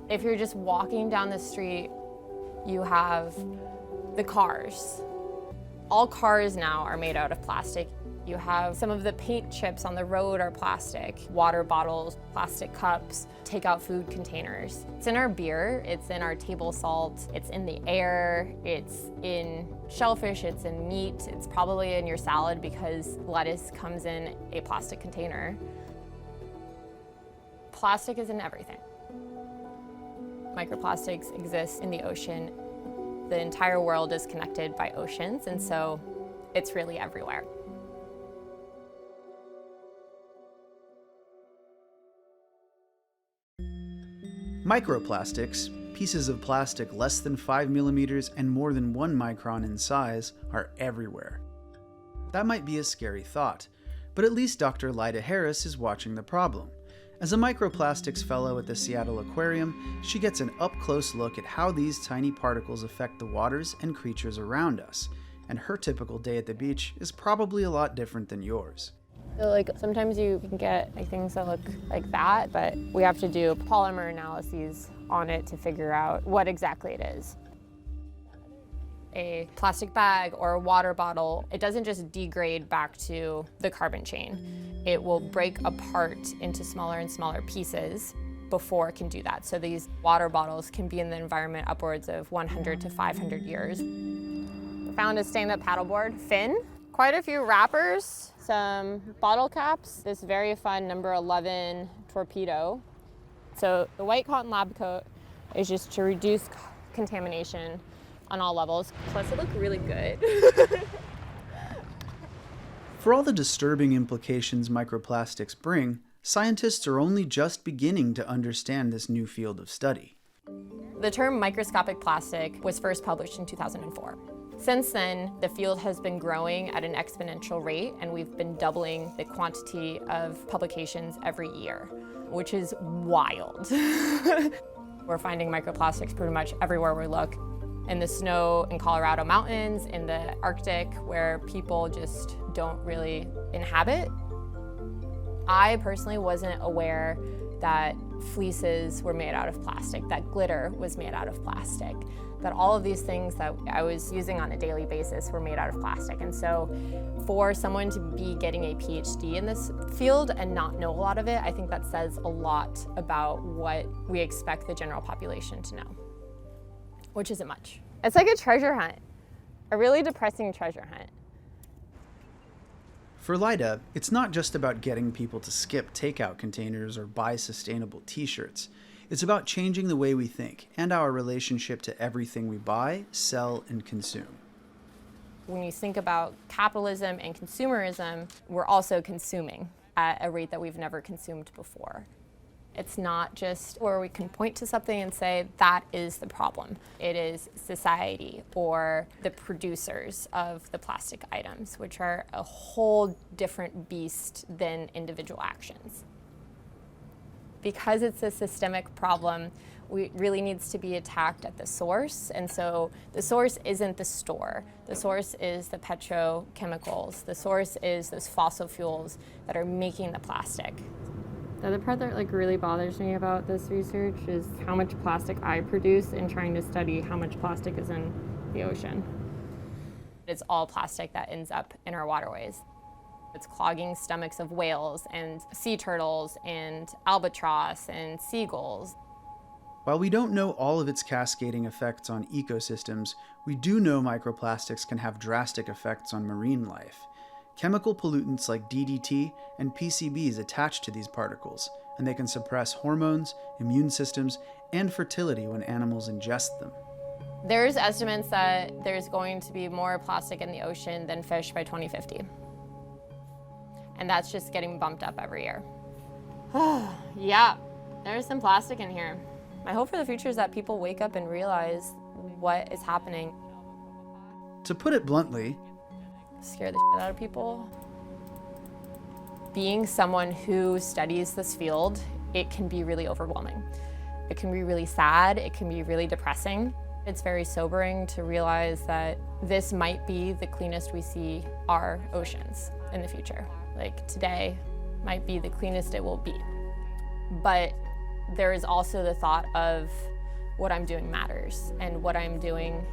If you're just walking down the street, you have the cars. All cars now are made out of plastic. You have some of the paint chips on the road are plastic, water bottles, plastic cups, takeout food containers. It's in our beer, it's in our table salt, it's in the air, it's in shellfish, it's in meat, it's probably in your salad because lettuce comes in a plastic container. Plastic is in everything. Microplastics exist in the ocean. The entire world is connected by oceans, and so it's really everywhere. Microplastics, pieces of plastic less than 5 millimeters and more than 1 micron in size, are everywhere. That might be a scary thought, but at least Dr. Lyda Harris is watching the problem. As a microplastics fellow at the Seattle Aquarium, she gets an up-close look at how these tiny particles affect the waters and creatures around us, and her typical day at the beach is probably a lot different than yours. So sometimes you can get things that look like that, but we have to do polymer analyses on it to figure out what exactly it is. A plastic bag or a water bottle, it doesn't just degrade back to the carbon chain. It will break apart into smaller and smaller pieces before it can do that. So these water bottles can be in the environment upwards of 100 to 500 years. Found a stand-up paddleboard fin, quite a few wrappers, some bottle caps, this very fun number 11 torpedo. So the white cotton lab coat is just to reduce contamination on all levels. Plus it looked really good. For all the disturbing implications microplastics bring, scientists are only just beginning to understand this new field of study. The term microscopic plastic was first published in 2004. Since then, the field has been growing at an exponential rate, and we've been doubling the quantity of publications every year, which is wild. We're finding microplastics pretty much everywhere we look. In the snow in Colorado mountains, in the Arctic, where people just don't really inhabit. I personally wasn't aware that fleeces were made out of plastic, that glitter was made out of plastic, that all of these things that I was using on a daily basis were made out of plastic. And so for someone to be getting a PhD in this field and not know a lot of it, I think that says a lot about what we expect the general population to know, which isn't much. It's like a treasure hunt, a really depressing treasure hunt. For Lyda, it's not just about getting people to skip takeout containers or buy sustainable t-shirts. It's about changing the way we think and our relationship to everything we buy, sell, and consume. When you think about capitalism and consumerism, we're also consuming at a rate that we've never consumed before. It's not just where we can point to something and say, that is the problem. It is society or the producers of the plastic items, which are a whole different beast than individual actions. Because it's a systemic problem, it really needs to be attacked at the source. And so the source isn't the store. The source is the petrochemicals. The source is those fossil fuels that are making the plastic. The other part that really bothers me about this research is how much plastic I produce in trying to study how much plastic is in the ocean. It's all plastic that ends up in our waterways. It's clogging stomachs of whales and sea turtles and albatross and seagulls. While we don't know all of its cascading effects on ecosystems, we do know microplastics can have drastic effects on marine life. Chemical pollutants like DDT and PCBs attach to these particles, and they can suppress hormones, immune systems, and fertility when animals ingest them. There's estimates that there's going to be more plastic in the ocean than fish by 2050. And that's just getting bumped up every year. Yeah, there's some plastic in here. My hope for the future is that people wake up and realize what is happening. To put it bluntly, scare the shit out of people. Being someone who studies this field, it can be really overwhelming. It can be really sad, it can be really depressing. It's very sobering to realize that this might be the cleanest we see our oceans in the future. Like today might be the cleanest it will be. But there is also the thought of what I'm doing matters, and what I'm doing,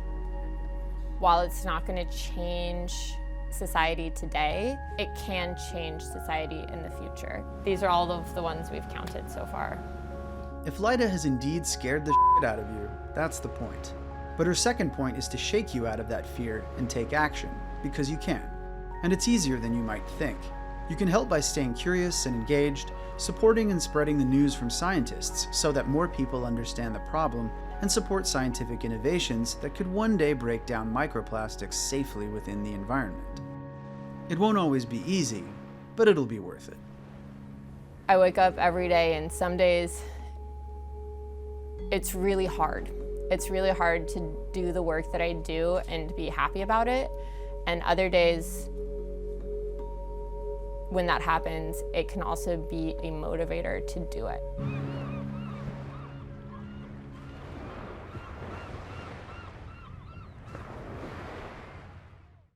while it's not going to change society today, it can change society in the future. These are all of the ones we've counted so far. If Lyda has indeed scared the shit out of you, that's the point. But her second point is to shake you out of that fear and take action, because you can. And it's easier than you might think. You can help by staying curious and engaged, supporting and spreading the news from scientists so that more people understand the problem and support scientific innovations that could one day break down microplastics safely within the environment. It won't always be easy, but it'll be worth it. I wake up every day, and some days it's really hard. It's really hard to do the work that I do and be happy about it. And other days, when that happens, it can also be a motivator to do it.